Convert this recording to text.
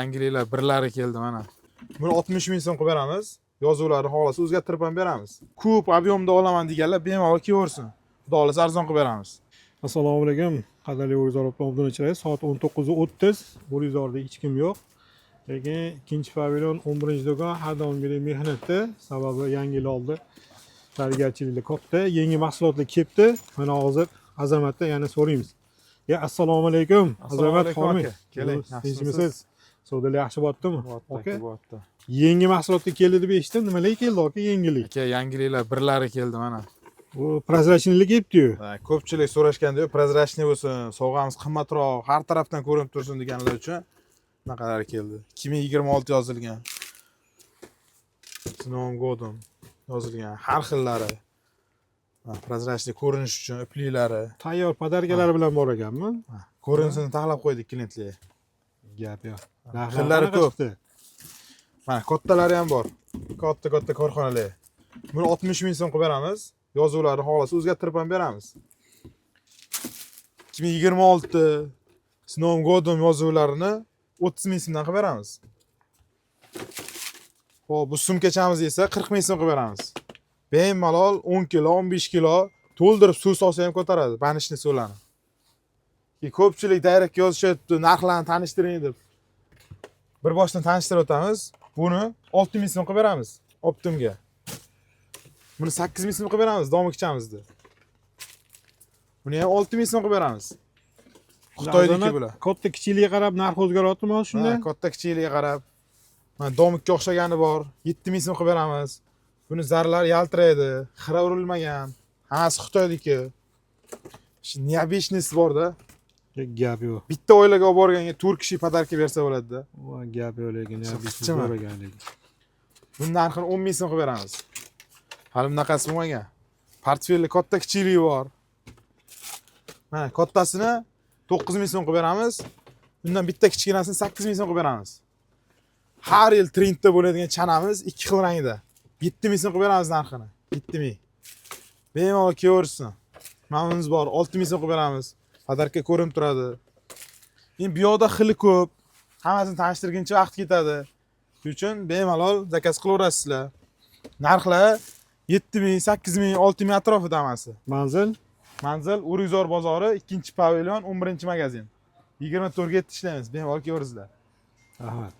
Yangiliklar birlari keldi mana. Buni 60 ming so'm qilib beramiz. Yozuvlarni xohlasa o'zgartirib ham beramiz. Ko'p ob'yomda olaman deganlar bemalol kelaversin. Xudo xolasa arzon qilib beramiz. Assalomu alaykum. Qadrli O'rizor obunachilari, soat 19:30. O'rizorda hech kim yo'q. Lekin ikkinchi pavilyon 11-do'kon har doimgidek mehnatda, sababi yangi yil oldi. Tayyorgarchiliklar katta, yangi mahsulotlar kelibdi. Mana hozir Azamatda yana so'raymiz. Assalomu alaykum. Azamat xonim. Keling, Yaxshimisiz? Savdolar yaxshi bo'ldimi? Aka. Yangi mahsulotlar keldi deb eshitdim. Nimalar keldi aka yangilik? Aka, yangiliklar birlari keldi mana. Bu prozrachnilik kelibdi-yu. Ko'pchilik so'rashganda, prozrachniy bo'lsin, sovg'amiz qimmatroq, har tarafdan ko'rinib tursin deganlar uchun bunaqalar keldi. 2026 yozilgan. S Novim godom yozilgan. Har xillari. Prozrachniy ko'rinish uchun ipliklari, Tayyor podarkalar bilan bor ekanmi? ko'rinsini taxlab qo'ydik klientlarga. Gap yo'q. Xillari ko'p. Mana kattalari ham bor. Katta korxonalar. Buni 60 ming so'm qilib beramiz. Yozuvlarni xohlasa o'zgartirib ham beramiz. 2026 S Novim godom yozuvlarini 30 ming so'mdan qilib beramiz. Xo'p, bu sumkachamiz esa 40 ming so'm qilib beramiz. Bemalol 10 kilo, 15 kilo to'ldirib suv solsa ham ko'taradi banishni suvlarni. Ko'pchilik direkt yozishyapti, narxlarni tanishtiring deb. Bir boshdan tanishtirib o'tamiz. Buni 6 ming so'm qilib beramiz Optimga. Buni 8 ming so'm qilib beramiz Domikchamizni. Buni ham 6 ming so'm qilib beramiz. Xitoyniki bular. Katta kichikligiga qarab narx o'zgaryaptimi shunday? Katta kichikligiga qarab. Mana Domikka o'xshagani bor. 7 ming so'm qilib beramiz. Buni zarlari yaltiraydi, xira urilmagan. Hammasi Xitoyniki. Neobechnisi bor-da. Gap yo'q. Bitta oilaga olib borganga 4 kishi podarka bersa bo'ladi-da. Gap yo'q lekin neobechnisi bor ekan lekin. Buni narxini 10 ming so'm qilib beramiz. Hali bunaqasi bo'lmagan. Portfelli katta kichikligi bor. Mana kattasini 9 ming so'm qilib beramiz. Bundan bitta kichkinasini 8 ming so'm qilib beramiz. Har yil trendda bo'ladigan chanamiz 2 xil rangda. 7 ming so'm qilib beramiz narxini. 7 ming. Bemalol kelaversin. Mamnunimiz bor. 6 ming so'm qilib beramiz. Podarka ko'rinib turadi. Endi bu yoqda xili ko'p. Hammasini tanishtirguncha vaqt ketadi. Shuning uchun bemalol zakaz qilaverasizlar. Narxlar 7 ming, 8 ming, 6 ming atrofida hammasi. Manzil? Manzil O'rizor bozori, 2-pavilyon, 11-magazin. 24 ga ishlaymiz. Bemalol kelaverasizlar. Rahmat.